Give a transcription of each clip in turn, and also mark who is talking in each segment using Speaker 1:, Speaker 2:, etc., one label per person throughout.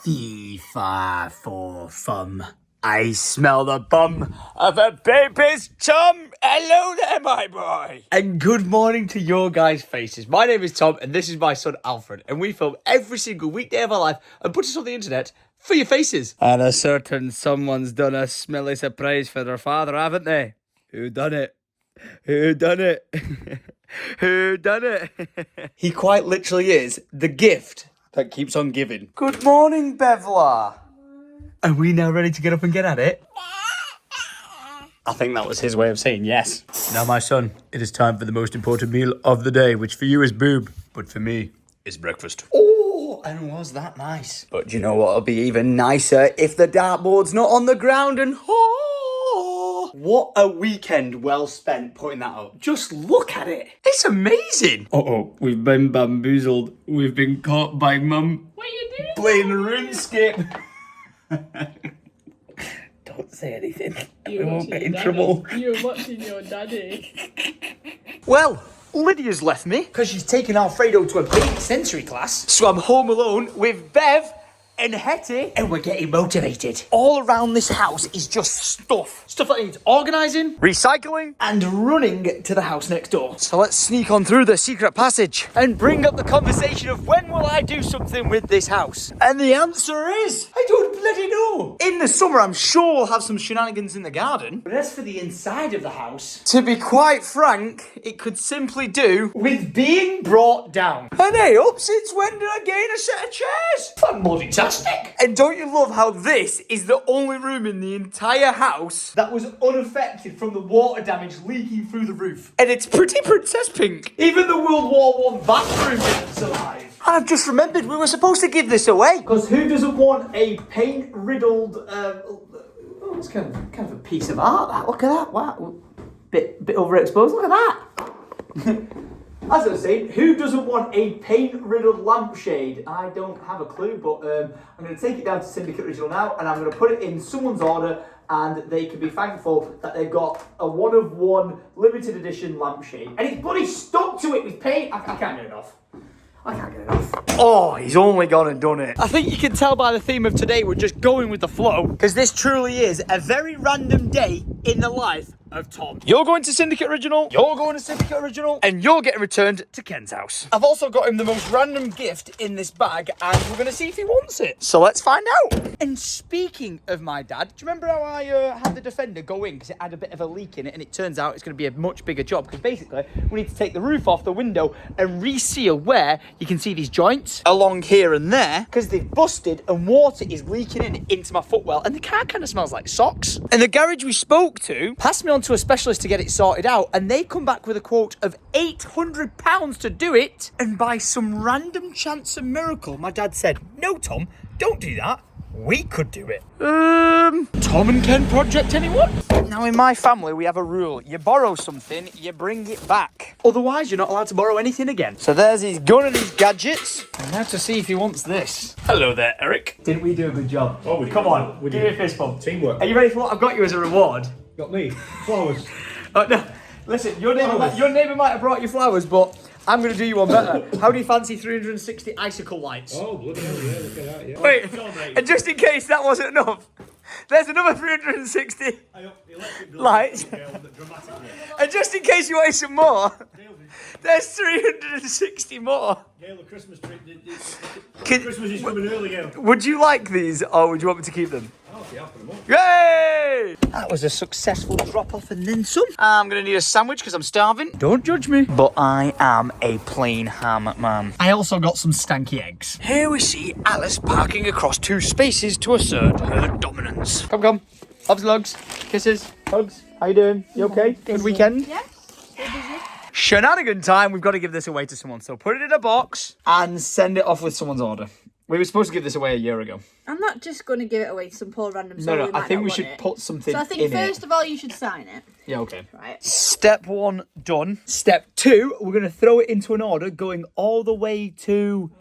Speaker 1: Fee, far, for, fum. I smell the bum of a baby's tum. Hello there, my boy. And good morning to your guys' faces. My name is Tom, and this is my son, Alfred. And we film every single weekday of our life and put us on the internet for your faces. And a certain someone's done a smelly surprise for their father, haven't they? Who done it? Who done it? Who done it? He quite literally is the gift that keeps on giving. Good morning, Bevla. Are we now ready to get up and get at it? I think that was his way of saying yes. Now, my son, it is time for the most important meal of the day, which for you is boob, but for me is breakfast. Oh, and was that nice? But do you know what'll be even nicer if the dartboard's not on the ground and what a weekend well spent putting that up. Just look at it. It's amazing. Uh-oh, we've been bamboozled. We've been caught by Mum.
Speaker 2: What are you doing?
Speaker 1: Playing RuneScape. Don't say anything. We won't get in trouble.
Speaker 2: You're watching your daddy.
Speaker 1: Well, Lydia's left me because she's taken Alfredo to a big sensory class. So I'm home alone with Bev and Hetty, and we're getting motivated. All around this house is just stuff. Stuff that needs organising, recycling, and running to the house next door. So let's sneak on through the secret passage and bring up the conversation of when will I do something with this house? And the answer is, I don't bloody know. In the summer, I'm sure we'll have some shenanigans in the garden. But as for the inside of the house, to be quite frank, it could simply do with being brought down. And hey, up since when did I gain a set of chairs? Fantastic. And don't you love how this is the only room in the entire house that was unaffected from the water damage leaking through the roof? And it's pretty princess pink. Even the World War I bathroom didn't survive. And I've just remembered we were supposed to give this away. Because who doesn't want a paint-riddled, it's kind of a piece of art, that. Look at that. Wow. Bit overexposed. Look at that. As I was saying, who doesn't want a paint-riddled lampshade? I don't have a clue, but I'm going to take it down to Syndicate Original now, and I'm going to put it in someone's order, and they can be thankful that they've got a one-of-one limited edition lampshade. And it's bloody stuck to it with paint. I can't get it off. I can't get it off. Oh, he's only gone and done it. I think you can tell by the theme of today we're just going with the flow, because this truly is a very random day in the life of Tom. You're going to Syndicate Original, you're going to Syndicate Original, and you're getting returned to Ken's house. I've also got him the most random gift in this bag, and we're going to see if he wants it. So let's find out. And speaking of my dad, do you remember how I had the Defender go in because it had a bit of a leak in it, and it turns out it's going to be a much bigger job because basically we need to take the roof off the window and reseal where you can see these joints along here and there because they've busted and water is leaking into my footwell, and the car kind of smells like socks. And the garage we spoke to passed me on to a specialist to get it sorted out, and they come back with a quote of £800 to do it. And by some random chance and miracle, my dad said, "No, Tom, don't do that. We could do it." Tom and Ken project, anyone? Now, in my family, we have a rule. You borrow something, you bring it back. Otherwise, you're not allowed to borrow anything again. So there's his gun and his gadgets. And now to see if he wants this. Hello there, Eric. Didn't we do a good job?
Speaker 3: Oh, we did.
Speaker 1: Come on,
Speaker 3: We
Speaker 1: give
Speaker 3: did.
Speaker 1: me a fist bump.
Speaker 3: Teamwork.
Speaker 1: Are you ready for what I've got you as a reward?
Speaker 3: Got me. Flowers.
Speaker 1: Oh, no. Listen, your neighbour might have brought you flowers, but I'm going to do you one better. How do you fancy 360 icicle lights?
Speaker 3: Oh, bloody hell, yeah, look at that, yeah.
Speaker 1: Wait,
Speaker 3: Oh, mate.
Speaker 1: and just in case that wasn't enough, there's another 360
Speaker 3: Electric
Speaker 1: lights.
Speaker 3: dramatically.
Speaker 1: And just in case you wanted some more, there's 360 more.
Speaker 3: Gail, the Christmas tree.
Speaker 1: Can-
Speaker 3: Christmas is coming early, Gail.
Speaker 1: Would you like these, or would you want me to keep them?
Speaker 3: Oh, yeah, put them up.
Speaker 1: Yay! That was a successful drop-off and then some. I'm going to need a sandwich because I'm starving. Don't judge me. But I am a plain ham man. I also got some stanky eggs. Here we see Alice parking across two spaces to assert her dominance. Come. Hugs, lugs, kisses, hugs. How you doing? You okay? Good weekend?
Speaker 2: Yes.
Speaker 1: Shenanigan time. We've got to give this away to someone. So put it in a box and send it off with someone's order. We were supposed to give this away a year ago.
Speaker 2: I'm not just going to give it away to some poor random soul.
Speaker 1: No,
Speaker 2: who
Speaker 1: I
Speaker 2: might
Speaker 1: think
Speaker 2: not
Speaker 1: we
Speaker 2: want
Speaker 1: should
Speaker 2: it.
Speaker 1: put something
Speaker 2: So I
Speaker 1: in
Speaker 2: think
Speaker 1: it.
Speaker 2: first of all you should sign it.
Speaker 1: Yeah, okay.
Speaker 2: Right.
Speaker 1: Step 1 done. Step 2, we're going to throw it into an order going all the way to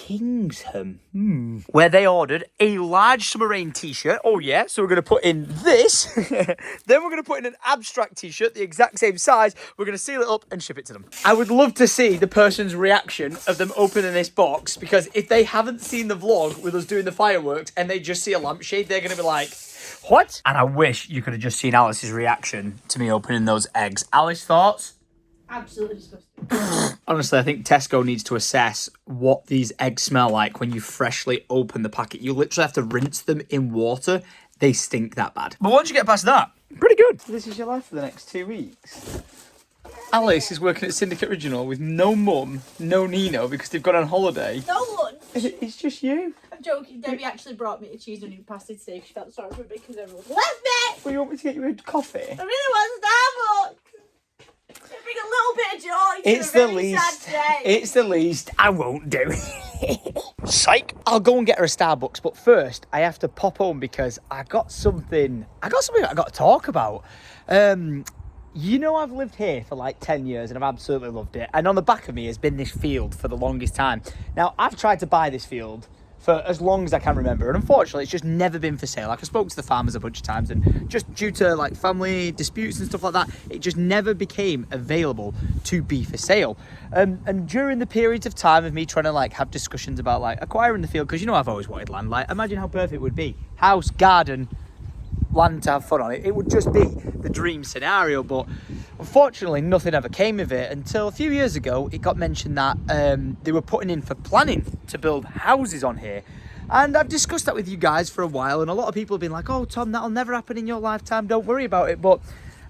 Speaker 1: Kingsholm, where they ordered a large summer rain t-shirt. Oh yeah, so we're going to put in this. Then we're going to put in an abstract t-shirt, the exact same size. We're going to seal it up and ship it to them. I would love to see the person's reaction of them opening this box, because if they haven't seen the vlog with us doing the fireworks and they just see a lampshade, they're going to be like, what? And I wish you could have just seen Alice's reaction to me opening those eggs. Alice, thoughts?
Speaker 2: Absolutely disgusting.
Speaker 1: Honestly, I think Tesco needs to assess what these eggs smell like when you freshly open the packet. You literally have to rinse them in water. They stink that bad. But once you get past that, pretty good. This is your life for the next 2 weeks. Alice is working at Syndicate Original with no mum, no Nino, because they've gone on holiday.
Speaker 2: No lunch.
Speaker 1: It's just you.
Speaker 2: I'm joking. Debbie actually brought me a cheese and new pasta today. She felt sorry for me because everyone left me.
Speaker 1: Well, you want me to get you a coffee?
Speaker 2: I really want Starbucks. Bring a little bit of joy to
Speaker 1: It's
Speaker 2: a
Speaker 1: the
Speaker 2: really
Speaker 1: least.
Speaker 2: sad day.
Speaker 1: It's the least. I won't do it. Psych. I'll go and get her a Starbucks, but first I have to pop home because I got something I got to talk about. You know, I've lived here for like 10 years and I've absolutely loved it. And on the back of me has been this field for the longest time. Now, I've tried to buy this field for as long as I can remember, and unfortunately it's just never been for sale. Like, I spoke to the farmers a bunch of times, and just due to like family disputes and stuff like that, it just never became available to be for sale. And during the periods of time of me trying to like have discussions about like acquiring the field, because you know I've always wanted land, like imagine how perfect it would be. House, garden, land to have fun on it. It would just be the dream scenario, but unfortunately nothing ever came of it until a few years ago. It got mentioned that they were putting in for planning to build houses on here, and I've discussed that with you guys for a while, and a lot of people have been like, oh Tom, that'll never happen in your lifetime, don't worry about it. But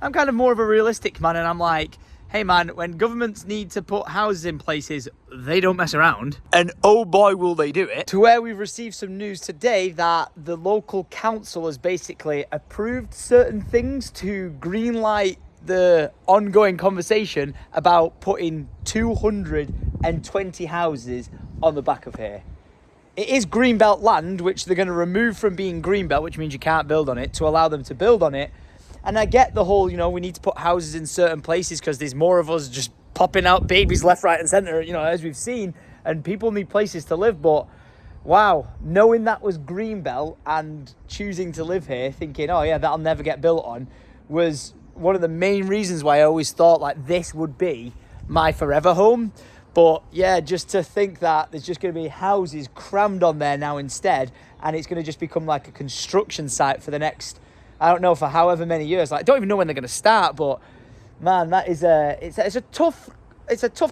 Speaker 1: I'm kind of more of a realistic man, and I'm like, hey man, when governments need to put houses in places, they don't mess around. And oh boy, will they do it. To where we've received some news today that the local council has basically approved certain things to greenlight the ongoing conversation about putting 220 houses on the back of here. It is greenbelt land, which they're going to remove from being greenbelt, which means you can't build on it, to allow them to build on it. And I get the whole, you know, we need to put houses in certain places because there's more of us just popping out babies left, right and centre, you know, as we've seen, and people need places to live. But wow, knowing that was greenbelt and choosing to live here, thinking, oh yeah, that'll never get built on, was one of the main reasons why I always thought like this would be my forever home. But yeah, just to think that there's just going to be houses crammed on there now instead, and it's going to just become like a construction site for the next, I don't know, for however many years. Like, I don't even know when they're going to start, but man, that is it's a tough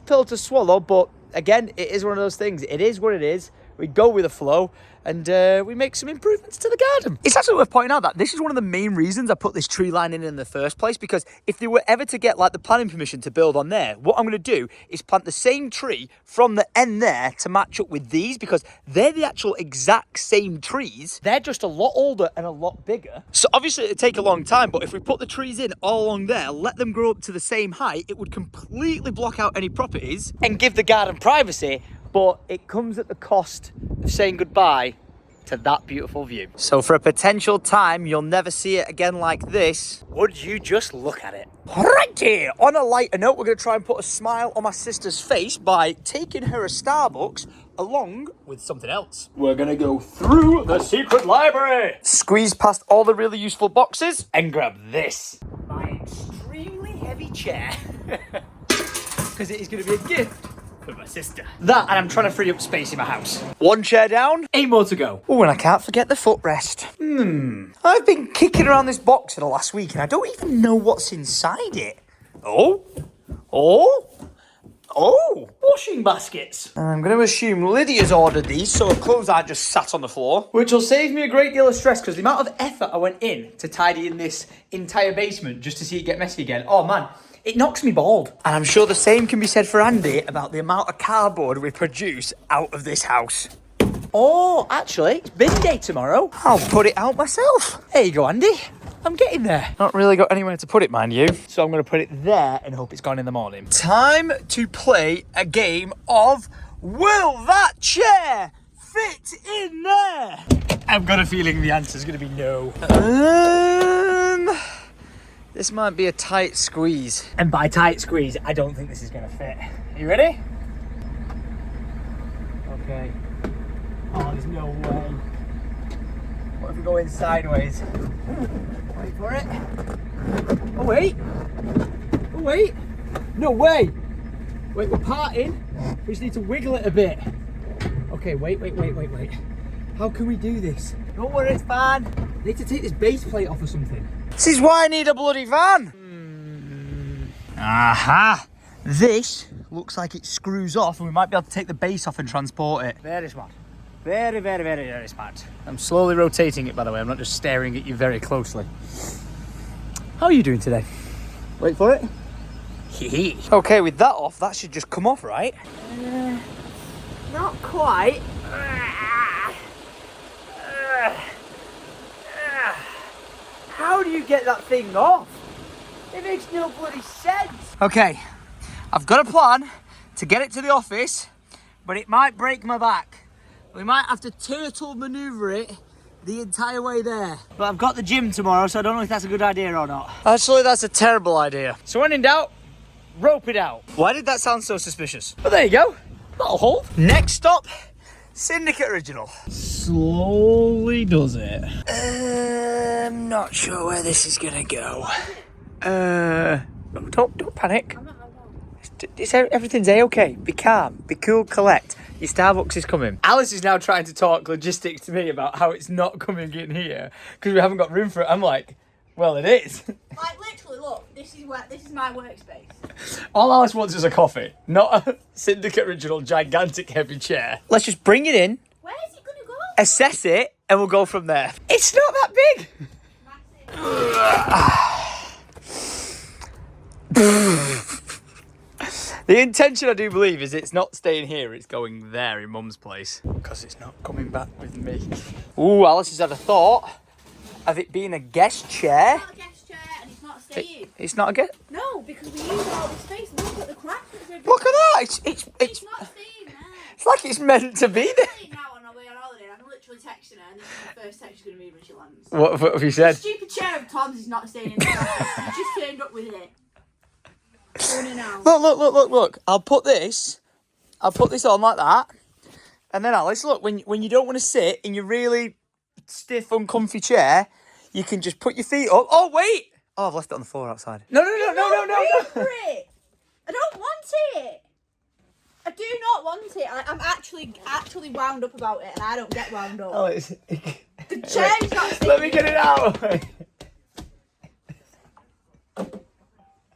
Speaker 1: pill to swallow. But again, it is one of those things. It is what it is. We go with the flow, and we make some improvements to the garden. It's actually worth pointing out that this is one of the main reasons I put this tree line in the first place, because if they were ever to get like the planning permission to build on there, what I'm going to do is plant the same tree from the end there to match up with these, because they're the actual exact same trees. They're just a lot older and a lot bigger. So obviously it'd take a long time, but if we put the trees in all along there, let them grow up to the same height, it would completely block out any properties and give the garden privacy. But it comes at the cost of saying goodbye to that beautiful view. So for a potential time you'll never see it again like this, would you just look at it? Righty! On a lighter note, we're going to try and put a smile on my sister's face by taking her a Starbucks along with something else. We're going to go through the secret library, squeeze past all the really useful boxes, and grab this. My extremely heavy chair. Because it is going to be a gift for my sister. That, and I'm trying to free up space in my house. One chair down, 8 more to go. Oh, and I can't forget the footrest. I've been kicking around this box for the last week, and I don't even know what's inside it. Oh, washing baskets. I'm going to assume Lydia's ordered these, so her clothes aren't just sat on the floor, which will save me a great deal of stress, because the amount of effort I went in to tidy in this entire basement just to see it get messy again, oh man, it knocks me bald. And I'm sure the same can be said for Andy about the amount of cardboard we produce out of this house. Oh, actually, it's bin day tomorrow. I'll put it out myself. There you go, Andy. I'm getting there. Not really got anywhere to put it, mind you. So I'm going to put it there and hope it's gone in the morning. Time to play a game of Will That Chair Fit In There? I've got a feeling the answer's going to be no. This might be a tight squeeze. And by tight squeeze, I don't think this is going to fit. You ready? Okay. Oh, there's no way. What if we go in sideways? Wait for it. Oh, wait. Oh, wait. No way. Wait, we're parting. We just need to wiggle it a bit. Okay, wait. How can we do this? Don't worry, it's fine. I need to take this base plate off or something. This is why I need a bloody van. Aha. This looks like it screws off and we might be able to take the base off and transport it. Very smart. Very smart. I'm slowly rotating it, by the way. I'm not just staring at you very closely. How are you doing today? Wait for it. Okay, with that off, that should just come off, right?
Speaker 2: Not quite.
Speaker 1: How do you get that thing off? It makes no bloody sense. Okay, I've got a plan to get it to the office, but it might break my back. We might have to turtle maneuver it the entire way there. But I've got the gym tomorrow, so I don't know if that's a good idea or not. Actually, that's a terrible idea. So when in doubt, rope it out. Why did that sound so suspicious? But there you go. That'll hold. Next stop, Syndicate Original. Slowly does it. I'm not sure where this is gonna go. Don't panic. Everything's A-okay. Be calm, be cool, collect. Your Starbucks is coming. Alice is now trying to talk logistics to me about how it's not coming in here because we haven't got room for it. I'm like, well, it is.
Speaker 2: Like literally, look, this is my workspace.
Speaker 1: All Alice wants is a coffee, not a Syndicate Original gigantic heavy chair. Let's just bring it in,
Speaker 2: Where is it gonna go?
Speaker 1: assess it, and we'll go from there. It's not that big. The intention, I do believe, is it's not staying here, it's going there in Mum's place. Because it's not coming back with me. Ooh, Alice has had a thought of it being a guest chair.
Speaker 2: It's not a guest chair and it's not staying.
Speaker 1: It's not a guest?
Speaker 2: No, because we use all this space. Look at the cracks.
Speaker 1: Look at that! It's
Speaker 2: It's not staying there.
Speaker 1: it's like it's meant to be there.
Speaker 2: Now on our way on holiday, I'm literally texting her, and this is the first text she's going to read when she lands.
Speaker 1: What have you said?
Speaker 2: The stupid chair of Tom's is not staying in the office. He just turned up with it. Running out.
Speaker 1: Look. I'll put this on like that. And then Alice, look, when you don't want to sit in your really stiff, uncomfy chair, you can just put your feet up. Oh, wait! Oh, I've left it on the floor outside. No.
Speaker 2: Wait for it. I don't want it. I do not want it. I'm actually wound up about it, and I don't get wound up.
Speaker 1: Alice.
Speaker 2: The chair's not staying.
Speaker 1: Let me get it out.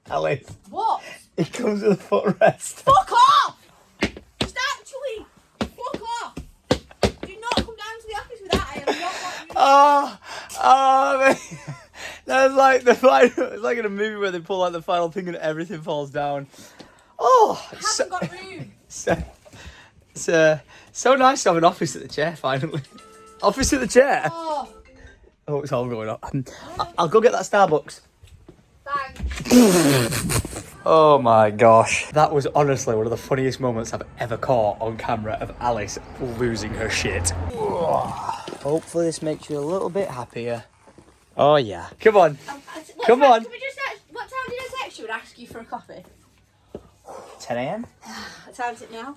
Speaker 1: Alice.
Speaker 2: What?
Speaker 1: It comes with a footrest.
Speaker 2: Fuck off! Just actually, fuck off. Do not come down to the office with that. I am not wanting
Speaker 1: Oh, man. That's like the final. It's like in a movie where they pull out the final thing and everything falls down. Oh,
Speaker 2: I haven't got room.
Speaker 1: It's so nice to have an office at the chair finally. Office at the chair.
Speaker 2: Oh,
Speaker 1: It's all going on. I'll go get that Starbucks.
Speaker 2: thanks.
Speaker 1: Oh my gosh. That was honestly one of the funniest moments I've ever caught on camera of Alice losing her shit. Hopefully this makes you a little bit happier. Oh yeah. Come on. Come on.
Speaker 2: Can we just ask, what time did I text you and ask you for a coffee?
Speaker 1: 10 a.m.
Speaker 2: What time is it now?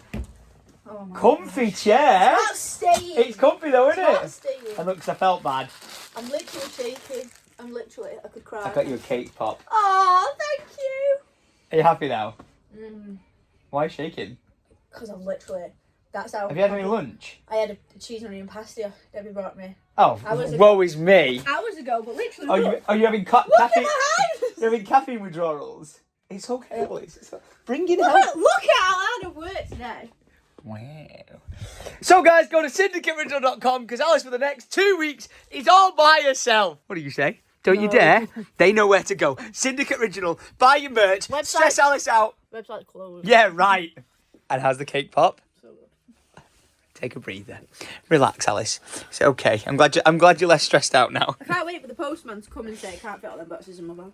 Speaker 2: Oh my
Speaker 1: Comfy chair.
Speaker 2: It's not staying.
Speaker 1: It's comfy though, isn't
Speaker 2: It's not
Speaker 1: it?
Speaker 2: staying.
Speaker 1: And look, 'cause I felt bad.
Speaker 2: I'm literally shaking. I could cry.
Speaker 1: I got you a cake pop.
Speaker 2: Oh, thank you.
Speaker 1: Are you happy now? Why are you shaking?
Speaker 2: Because I'm literally. That's how.
Speaker 1: Have you had any lunch?
Speaker 2: I had a cheese and onion pasta Debbie brought me.
Speaker 1: Oh,
Speaker 2: Hours ago.
Speaker 1: woe is me.
Speaker 2: Hours ago, but literally.
Speaker 1: Are you having caffeine?
Speaker 2: Look at my hands!
Speaker 1: You're having caffeine withdrawals. It's okay, Alice. Bring it
Speaker 2: Look
Speaker 1: out.
Speaker 2: at how hard I've worked today.
Speaker 1: Wow. So guys, go to syndicateoriginal.com because Alice for the next 2 weeks is all by herself. What do you say? Don't you dare. They know where to go. Syndicate Original. Buy your merch.
Speaker 2: Website.
Speaker 1: Stress Alice out.
Speaker 2: Website's closed.
Speaker 1: Yeah, right. And how's the cake pop?
Speaker 2: So good.
Speaker 1: Take a breather. Relax, Alice. It's okay. I'm glad you're less stressed out now.
Speaker 2: I can't wait for the postman to come and say I can't fit all them boxes in my bag.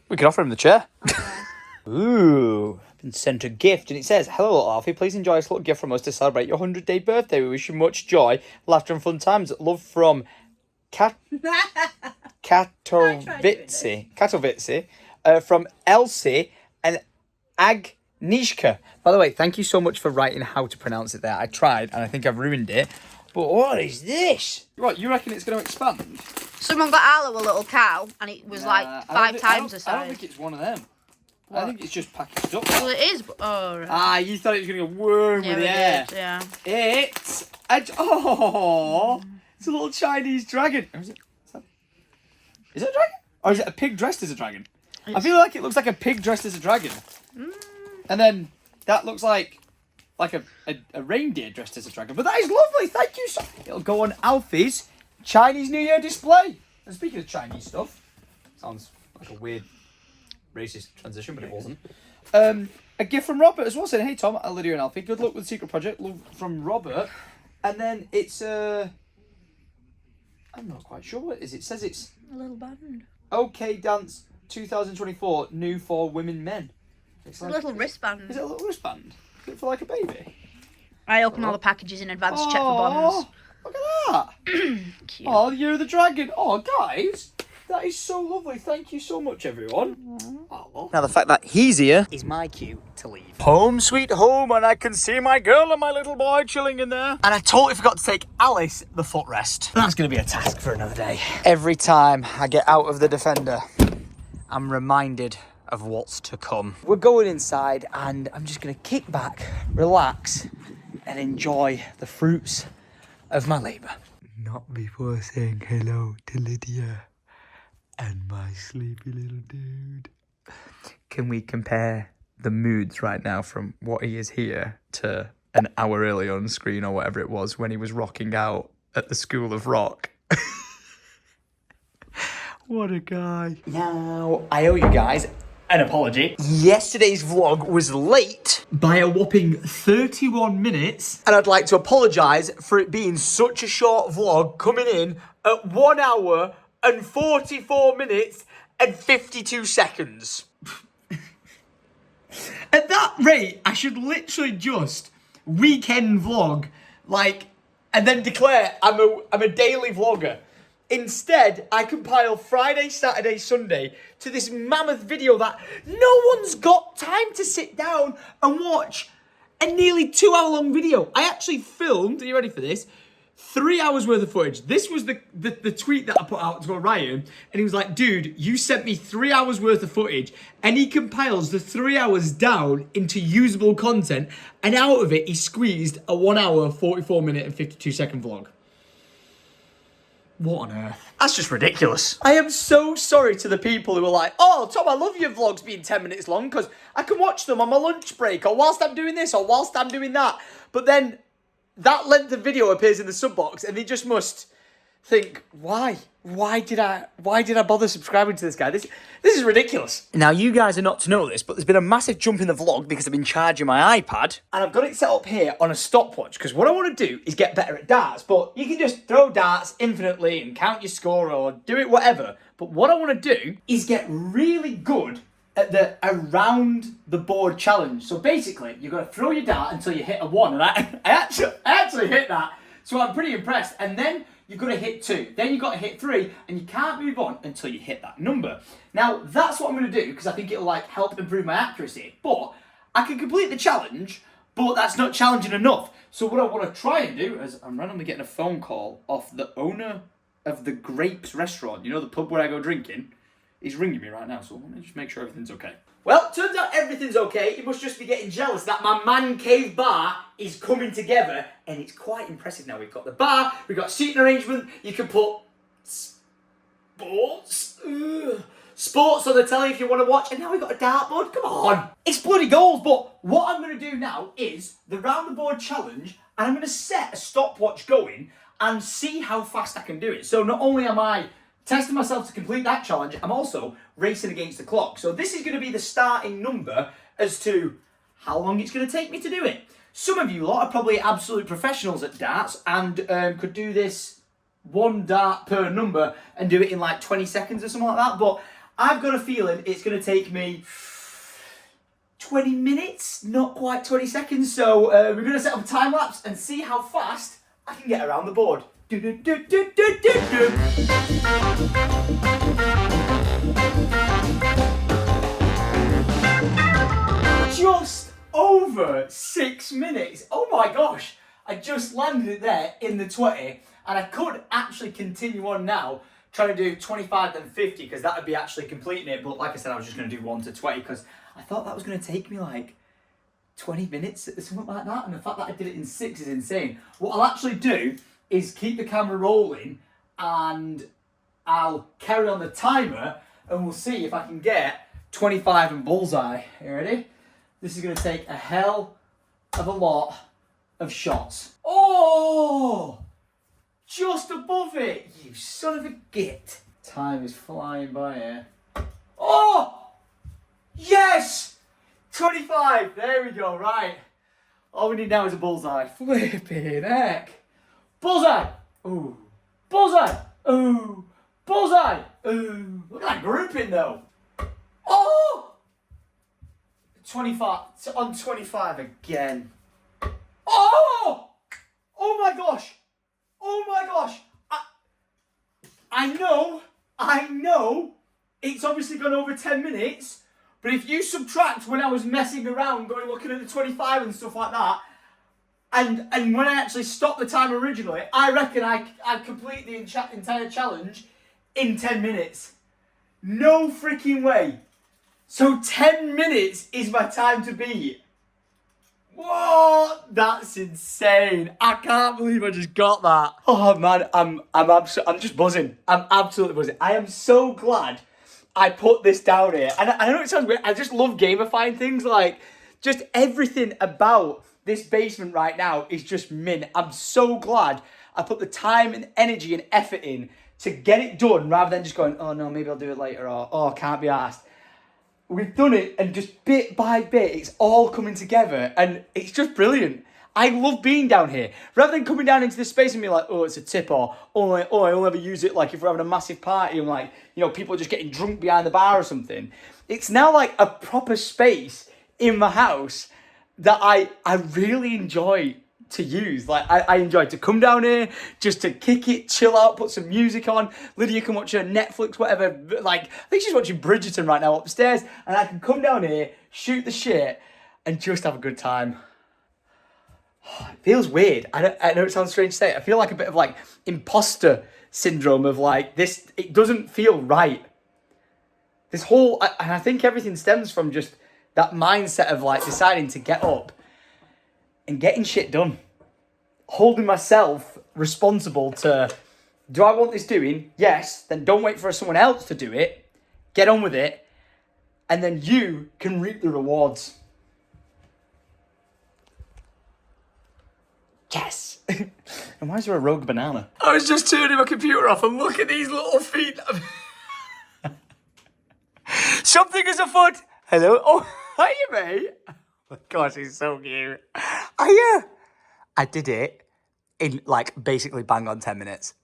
Speaker 1: We can offer him the chair.
Speaker 2: Okay.
Speaker 1: Ooh, been sent a gift and it says, "Hello, little Alfie. Please enjoy this little gift from us to celebrate your 100-day birthday. We wish you much joy, laughter, and fun times. Love from Katowice, from Elsie and Nishka. By the way, thank you so much for writing how to pronounce it there. I tried, and I think I've ruined it. But what is this? What, you reckon it's going to expand?
Speaker 2: Someone got Arlo a little cow, and it was like 5 times the size.
Speaker 1: I don't think it's one of them. What? I think it's just packaged up.
Speaker 2: Well, it is. Oh, right.
Speaker 1: Ah, you thought it was going to go worm with the air.
Speaker 2: Did, yeah.
Speaker 1: It's it's a little Chinese dragon. Is it a dragon? Or is it a pig dressed as a dragon? I feel like it looks like a pig dressed as a dragon. And then that looks like a reindeer dressed as a dragon. But that is lovely. Thank you. It'll go on Alfie's Chinese New Year display. And speaking of Chinese stuff, sounds like a weird racist transition, but it wasn't. A gift from Robert as well, saying, "Hey Tom, Lydia and Alfie, good luck with the secret project." Love from Robert. And then it's I'm not quite sure what it is. It says it's
Speaker 2: A little band.
Speaker 1: OK Dance 2024 new for women men.
Speaker 2: It's like a little wristband.
Speaker 1: Is it a little wristband? Is it for like a baby?
Speaker 2: I open all the packages in advance to check for bonds.
Speaker 1: Look at that.
Speaker 2: Cute.
Speaker 1: Oh, you're the dragon. Oh, guys, that is so lovely. Thank you so much, everyone. Now, the fact that he's here is my cue to leave. Home sweet home, and I can see my girl and my little boy chilling in there. And I totally forgot to take Alice the footrest. That's going to be a task for another day. Every time I get out of the Defender, I'm reminded of what's to come. We're going inside, and I'm just going to kick back, relax, and enjoy the fruits of my labour. Not before saying hello to Lydia and my sleepy little dude. Can we compare the moods right now from what he is here to an hour early on screen or whatever it was when he was rocking out at the School of Rock? What a guy. Now, I owe you guys an apology. Yesterday's vlog was late by a whopping 31 minutes. And I'd like to apologise for it being such a short vlog coming in at 1 hour and 44 minutes and 52 seconds. At that rate, I should literally just weekend vlog, and then declare I'm a daily vlogger. Instead, I compile Friday, Saturday, Sunday to this mammoth video that no one's got time to sit down and watch a nearly 2 hour long video. I actually filmed, are you ready for this? 3 hours worth of footage. This was the tweet that I put out to Ryan, and he was like, dude, you sent me 3 hours worth of footage, and he compiles the 3 hours down into usable content, and out of it, he squeezed a 1 hour, 44 minute and 52 second vlog. What on earth? That's just ridiculous. I am so sorry to the people who are like, oh, Tom, I love your vlogs being 10 minutes long because I can watch them on my lunch break or whilst I'm doing this or whilst I'm doing that. But then that length of video appears in the sub box and they just must think, why? Why did I bother subscribing to this guy? This is ridiculous. Now, you guys are not to know this, but there's been a massive jump in the vlog because I've been charging my iPad. And I've got it set up here on a stopwatch because what I want to do is get better at darts. But you can just throw darts infinitely and count your score or do it whatever. But what I want to do is get really good at the around the board challenge. So basically, you've got to throw your dart until you hit a 1. And I actually hit that. So I'm pretty impressed. And then you've got to hit 2. Then you've got to hit 3. And you can't move on until you hit that number. Now, that's what I'm going to do because I think it'll help improve my accuracy. But I can complete the challenge, but that's not challenging enough. So what I want to try and do is I'm randomly getting a phone call off the owner of the Grapes restaurant. You know, the pub where I go drinking? He's ringing me right now, so let me just make sure everything's okay. Well, turns out everything's okay. He must just be getting jealous that my man cave bar is coming together, and it's quite impressive now. We've got the bar, we've got seating arrangement, you can put sports on the telly if you want to watch, and now we've got a dartboard. Come on. It's bloody goals, but what I'm going to do now is the round the board challenge, and I'm going to set a stopwatch going and see how fast I can do it. So not only am I testing myself to complete that challenge, I'm also racing against the clock. So this is going to be the starting number as to how long it's going to take me to do it. Some of you lot are probably absolute professionals at darts and could do this 1 dart per number and do it in 20 seconds or something like that. But I've got a feeling it's going to take me 20 minutes, not quite 20 seconds. So we're going to set up a time lapse and see how fast I can get around the board. Just over 6 minutes. Oh my gosh. I just landed it there in the 20, and I could actually continue on now, trying to do 25 then 50, because that would be actually completing it. But like I said, I was just going to do 1 to 20, because I thought that was going to take me like 20 minutes or something like that. And the fact that I did it in 6 is insane. What I'll actually do is keep the camera rolling, and I'll carry on the timer, and we'll see if I can get 25 and bullseye. You ready? This is going to take a hell of a lot of shots. Oh! Just above it! You son of a git. Time is flying by here. Oh! Yes! 25! There we go, right. All we need now is a bullseye. Flipping heck. Bullseye! Ooh. Bullseye! Ooh. Bullseye! Ooh. Look at that grouping though. Oh! 25. On 25 again. Oh! Oh my gosh! Oh my gosh! I know, it's obviously gone over 10 minutes, but if you subtract when I was messing around, going looking at the 25 and stuff like that, and when I actually stopped the time originally, I reckon I complete the entire challenge in 10 minutes. No freaking way. So 10 minutes is my time to beat. Whoa, that's insane. I can't believe I just got that. Oh man, I'm just buzzing. I'm absolutely buzzing. I am so glad I put this down here. And I know it sounds weird. I just love gamifying things. Like, just everything about this basement right now is just mint. I'm so glad I put the time and energy and effort in to get it done, rather than just going, oh no, maybe I'll do it later, or oh, can't be asked. We've done it, and just bit by bit, it's all coming together, and it's just brilliant. I love being down here. Rather than coming down into this space and be like, oh, it's a tip, or I'll never use it, like if we're having a massive party and like, you know, people are just getting drunk behind the bar or something. It's now like a proper space in my house that I really enjoy to use. Like, I enjoy to come down here, just to kick it, chill out, put some music on. Lydia can watch her Netflix, whatever. Like, I think she's watching Bridgerton right now upstairs, and I can come down here, shoot the shit, and just have a good time. It feels weird. I know it sounds strange to say. I feel like a bit of like imposter syndrome of like this. It doesn't feel right. This whole, and I think everything stems from just that mindset of like deciding to get up and getting shit done. Holding myself responsible to, do I want this doing? Yes. Then don't wait for someone else to do it. Get on with it. And then you can reap the rewards. Yes. And why is there a rogue banana? I was just turning my computer off and look at these little feet. Something is afoot. Hello. Oh, hiya, mate. Oh my gosh, he's so cute. Hiya. I did it in like basically bang on 10 minutes.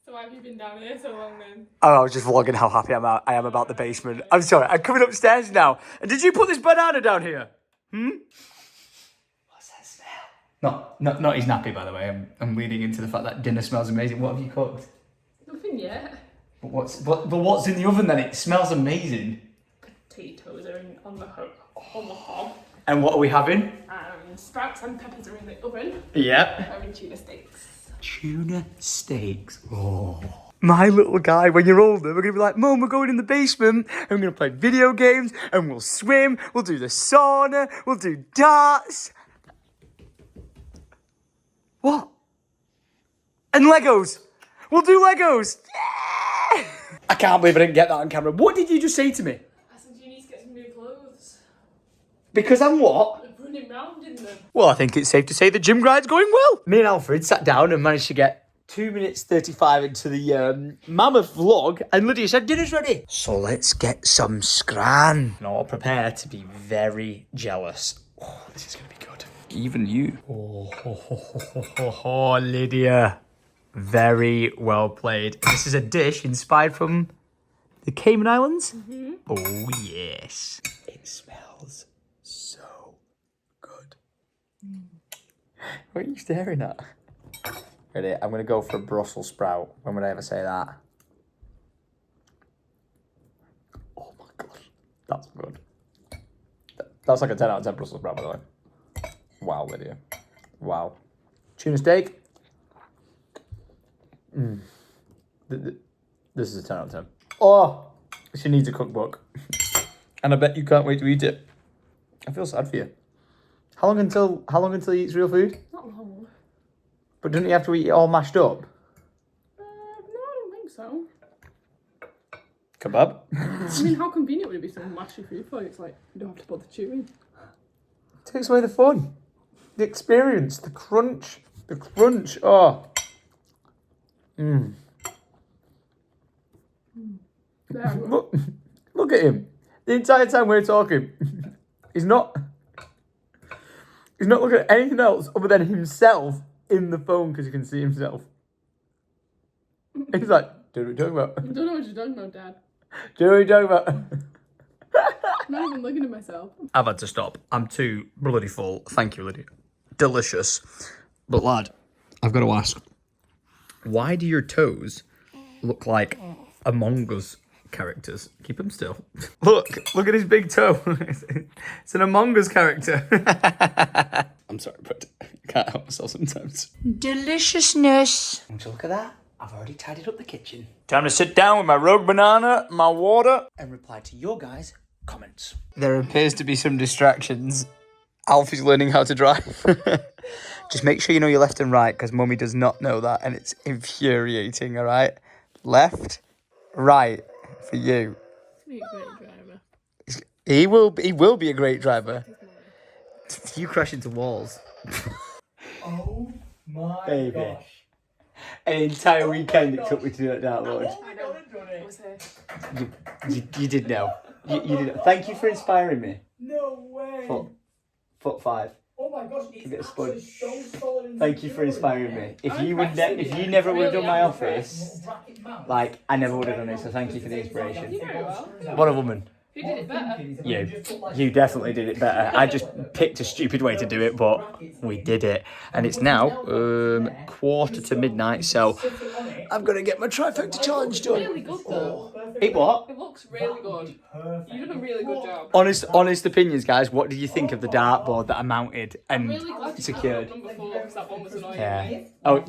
Speaker 4: So why have you been down here so long then?
Speaker 1: Oh, I was just vlogging how happy I am about the basement. I'm sorry, I'm coming upstairs now. And did you put this banana down here? What's that smell? Not his nappy, by the way. I'm leading into the fact that dinner smells amazing. What have you cooked?
Speaker 4: Nothing yet.
Speaker 1: But what's in the oven then? It smells amazing.
Speaker 4: Potatoes are on the hob.
Speaker 1: And what are we having?
Speaker 4: Sprouts and peppers are in the oven.
Speaker 1: Yep.
Speaker 4: Having tuna steaks.
Speaker 1: Tuna steaks. Oh. My little guy, when you're older, we're going to be like, Mum, we're going in the basement and we're going to play video games and we'll swim, we'll do the sauna, we'll do darts. What? And Legos. We'll do Legos. Yeah! I can't believe I didn't get that on camera. What did you just say to me?
Speaker 4: I said you need to get some new clothes.
Speaker 1: Because I'm what?
Speaker 4: Running round in them.
Speaker 1: Well, I think it's safe to say the gym gride's going well. Me and Alfred sat down and managed to get 2 minutes 35 into the mammoth vlog, and Lydia said dinner's ready. So let's get some scran. And all prepare to be very jealous. Oh, this is going to be good. Even you. Oh, Lydia. Very well played. This is a dish inspired from the Cayman Islands. Mm-hmm. Oh, yes. It smells so good. What are you staring at? Ready? I'm going to go for a Brussels sprout. When would I ever say that? Oh my gosh. That's good. That's like a 10 out of 10 Brussels sprout, by the way. Wow, Lydia. Wow. Tuna steak. This is a 10 out of 10. Oh, she needs a cookbook. And I bet you can't wait to eat it. I feel sad for you. How long until he eats real food?
Speaker 4: Not long.
Speaker 1: But doesn't he have to eat it all mashed up?
Speaker 4: No, I don't think so.
Speaker 1: Kebab?
Speaker 4: I mean, how convenient would it be to mash your food for you? It's like, you don't have to put the chewing.
Speaker 1: Takes away the fun. The experience. The crunch. The crunch. Oh.
Speaker 4: There we go.
Speaker 1: Look at him. The entire time we're talking, he's not looking at anything else other than himself in the phone because he can see himself. He's like, do you know what you're talking about?
Speaker 4: I don't know what you're talking about, Dad.
Speaker 1: Do you know what you're talking about?
Speaker 4: I'm not even looking at myself.
Speaker 1: I've had to stop. I'm too bloody full. Thank you, Lydia. Delicious. But lad, I've got to ask, why do your toes look like Among Us characters? Keep them still. Look at his big toe. It's an Among Us character. I'm sorry, but I can't help myself sometimes. Deliciousness. And look at that. I've already tidied up the kitchen. Time to sit down with my rogue banana, my water, and reply to your guys' comments. There appears to be some distractions. Alfie's learning how to drive. Just make sure you know your left and right, because Mummy does not know that, and it's infuriating, all right? Left, right, for you.
Speaker 4: Be a great driver.
Speaker 1: He will be a great driver. You crash into walls.
Speaker 3: Oh my
Speaker 1: Baby.
Speaker 3: gosh.
Speaker 1: An entire weekend it took me to do that dartboard.
Speaker 3: Oh my god, Johnny.
Speaker 1: You did know. You did know. Thank you for inspiring me.
Speaker 3: No way.
Speaker 1: Foot 5.
Speaker 3: Oh my gosh,
Speaker 1: Give it a
Speaker 3: it's
Speaker 1: spud.
Speaker 3: actually so solid and
Speaker 1: Thank you for
Speaker 3: secure.
Speaker 1: inspiring me. If
Speaker 4: I'm
Speaker 1: you would,
Speaker 4: impressed.
Speaker 1: if you never would have done my
Speaker 4: Really
Speaker 1: office,
Speaker 3: Bracket mount.
Speaker 1: like I never would have done it. So thank you for the inspiration.
Speaker 4: You very well.
Speaker 1: What a woman.
Speaker 4: Who did it better?
Speaker 1: You definitely did it better. I just picked a stupid way to do it, but we did it. And it's now midnight, so I've got to get my trifecta challenge done.
Speaker 4: Really good though.
Speaker 1: It what?
Speaker 4: It looks really good. You did a really good job.
Speaker 1: Honest opinions, guys. What did you think of the dartboard that I mounted
Speaker 4: I'm
Speaker 1: and
Speaker 4: really glad you
Speaker 1: secured?
Speaker 4: done before because that one was annoying.
Speaker 1: Yeah. Oh,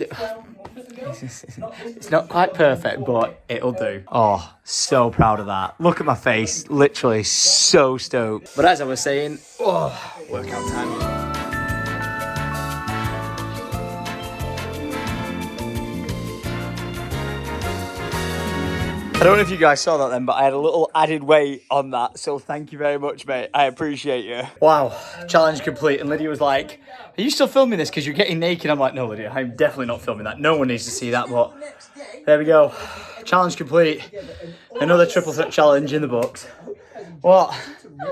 Speaker 1: it's not quite perfect, but it'll do. Oh, so proud of that. Look at my face. Literally so stoked. But as I was saying, workout time. I don't know if you guys saw that then, but I had a little added weight on that, so thank you very much, mate. I appreciate you. Wow, challenge complete. And Lydia was like, are you still filming this because you're getting naked? I'm like, no, Lydia, I'm definitely not filming that. No one needs to see that, but there we go. Challenge complete. Another triple threat challenge in the books. What?
Speaker 4: I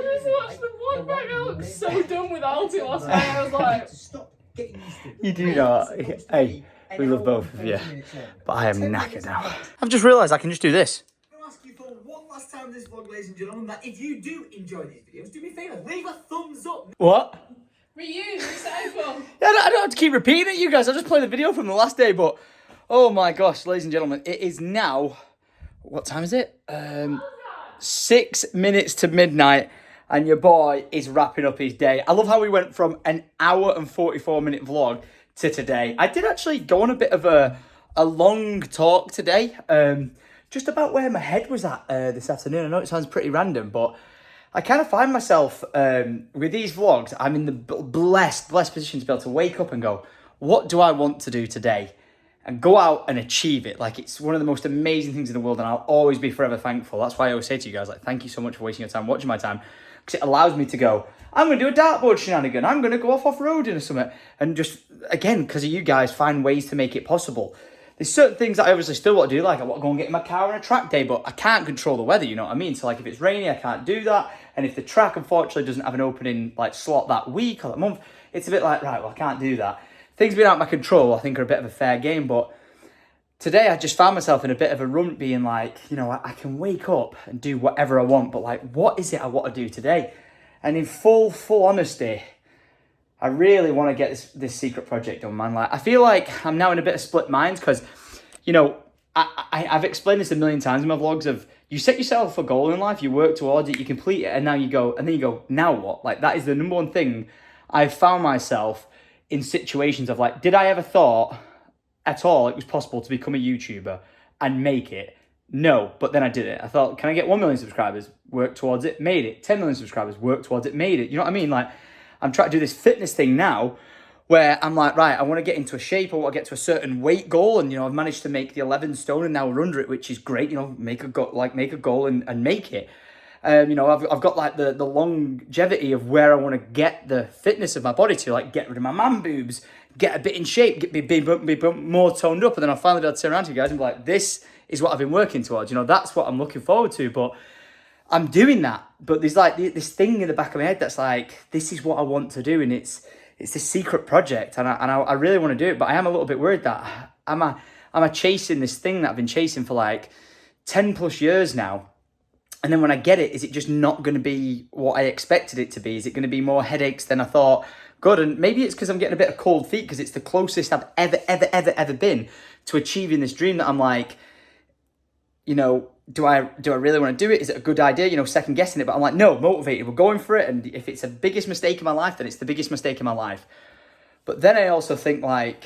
Speaker 4: just watched the vlog back. I looked so dumb with Alfie last night. I was like,
Speaker 1: You do know. Hey, we love both of you. But I am knackered now. I've just realised I can just do this.
Speaker 5: I'm going to ask you for one last time this vlog, ladies and gentlemen, that if you do enjoy these videos, do me a favour, leave a thumbs up.
Speaker 1: What?
Speaker 4: reuse, recycle.
Speaker 1: Yeah, I don't have to keep repeating it, you guys. I'll just play the video from the last day, but... Oh my gosh, ladies and gentlemen, it is now... What time is it? 6 minutes to midnight, and your boy is wrapping up his day. I love how we went from an hour and 44-minute vlog to today. I did actually go on a bit of a long talk today, just about where my head was at this afternoon. I know it sounds pretty random, but I kind of find myself, with these vlogs, I'm in the blessed position to be able to wake up and go, what do I want to do today? And go out and achieve it. Like, it's one of the most amazing things in the world, and I'll always be forever thankful. That's why I always say to you guys, like, thank you so much for wasting your time watching my time, because it allows me to go, I'm going to do a dartboard shenanigan, I'm going to go off-roading or something, and just, again, because of you guys, find ways to make it possible. There's certain things that I obviously still want to do, like I want to go and get in my car on a track day, but I can't control the weather, you know what I mean? So, like, if it's rainy, I can't do that, and if the track, unfortunately, doesn't have an opening, like, slot that week or that month, it's a bit like, right, well, I can't do that. Things being out of my control, I think, are a bit of a fair game, but today I just found myself in a bit of a rut, being like, you know, I can wake up and do whatever I want, but, like, what is it I want to do today? And in full honesty, I really want to get this secret project done, man. Like, I feel like I'm now in a bit of split minds because, you know, I've explained this a million times in my vlogs of you set yourself a goal in life, you work towards it, you complete it, and now you go, now what? Like, that is the number one thing I've found myself in situations of like, did I ever thought at all it was possible to become a YouTuber and make it? No, but then I did it. I thought, can I get 1 million subscribers? Work towards it, made it. 10 million subscribers, work towards it, made it. You know what I mean? Like, I'm trying to do this fitness thing now where I'm like, right, I want to get into a shape, I want to get to a certain weight goal, and, you know, I've managed to make the 11 stone and now we're under it, which is great. You know, make a goal and make it. You know, I've got like the longevity of where I want to get the fitness of my body to, like get rid of my man boobs, get a bit in shape, be more toned up, and then I'll finally be able to turn around to you guys and be like, this is what I've been working towards. You know, that's what I'm looking forward to. But I'm doing that. But there's like this thing in the back of my head that's like, this is what I want to do, and it's this secret project, and I really want to do it. But I am a little bit worried that am I chasing this thing that I've been chasing for like 10 plus years now. And then when I get it, is it just not going to be what I expected it to be? Is it going to be more headaches than I thought? Good, and maybe it's because I'm getting a bit of cold feet because it's the closest I've ever been to achieving this dream that I'm like, you know, do I really want to do it? Is it a good idea? You know, second guessing it, but I'm like, no, motivated. We're going for it. And if it's the biggest mistake in my life, then it's the biggest mistake in my life. But then I also think like,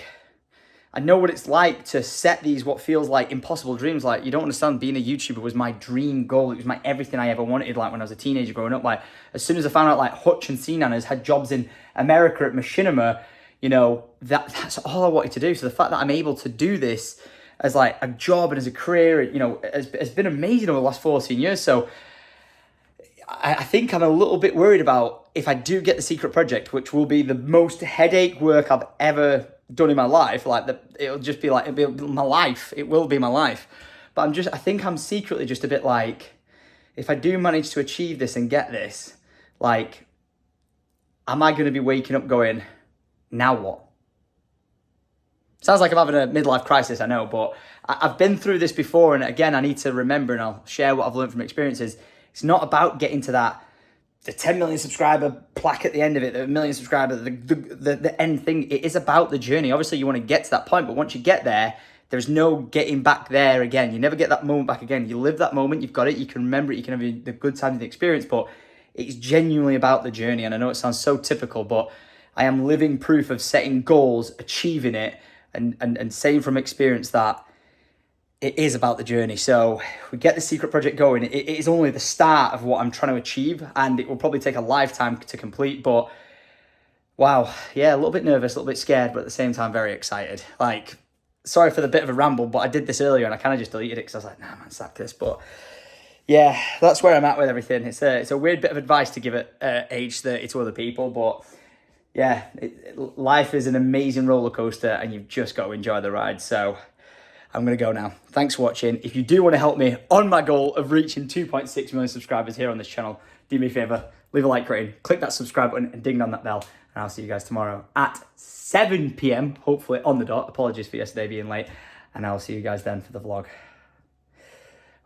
Speaker 1: I know what it's like to set these what feels like impossible dreams. Like, you don't understand, being a YouTuber was my dream goal. It was my everything I ever wanted. Like when I was a teenager growing up, like as soon as I found out like Hutch and C-Nanas had jobs in America at Machinima, you know, that's all I wanted to do. So the fact that I'm able to do this as like a job and as a career, you know, has been amazing over the last 14 years. So I think I'm a little bit worried about if I do get the secret project, which will be the most headache work I've ever done in my life. Like it'll be my life. It will be my life. But I think I'm secretly just a bit like, if I do manage to achieve this and get this, like, am I going to be waking up going, now what? Sounds like I'm having a midlife crisis, I know, but I've been through this before. And again, I need to remember, and I'll share what I've learned from experiences. It's not about getting to the 10 million subscriber plaque at the end of it, the million subscriber, the end thing. It is about the journey. Obviously, you want to get to that point, but once you get there, there's no getting back there again. You never get that moment back again. You live that moment, you've got it, you can remember it, you can have the good times of the experience, but it's genuinely about the journey. And I know it sounds so typical, but I am living proof of setting goals, achieving it, and saying from experience that it is about the journey. So we get the secret project going. It is only the start of what I'm trying to achieve, and it will probably take a lifetime to complete. But wow, yeah, a little bit nervous, a little bit scared, but at the same time, very excited. Like, sorry for the bit of a ramble, but I did this earlier and I kind of just deleted it because I was like, nah, man, sack this. But yeah, that's where I'm at with everything. It's a weird bit of advice to give at age 30 to other people, but yeah, life is an amazing roller coaster and you've just got to enjoy the ride. So I'm going to go now. Thanks for watching. If you do want to help me on my goal of reaching 2.6 million subscribers here on this channel, do me a favor, leave a like rating, click that subscribe button and ding on that bell. And I'll see you guys tomorrow at 7 p.m, hopefully on the dot. Apologies for yesterday being late. And I'll see you guys then for the vlog.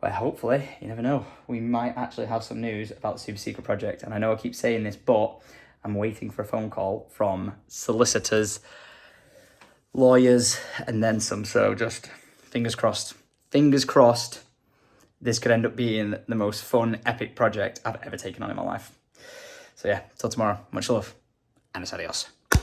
Speaker 1: Well, hopefully, you never know. We might actually have some news about the super secret project. And I know I keep saying this, but I'm waiting for a phone call from solicitors, lawyers, and then some. So just fingers crossed. Fingers crossed this could end up being the most fun, epic project I've ever taken on in my life. So yeah, till tomorrow. Much love, and it's adios.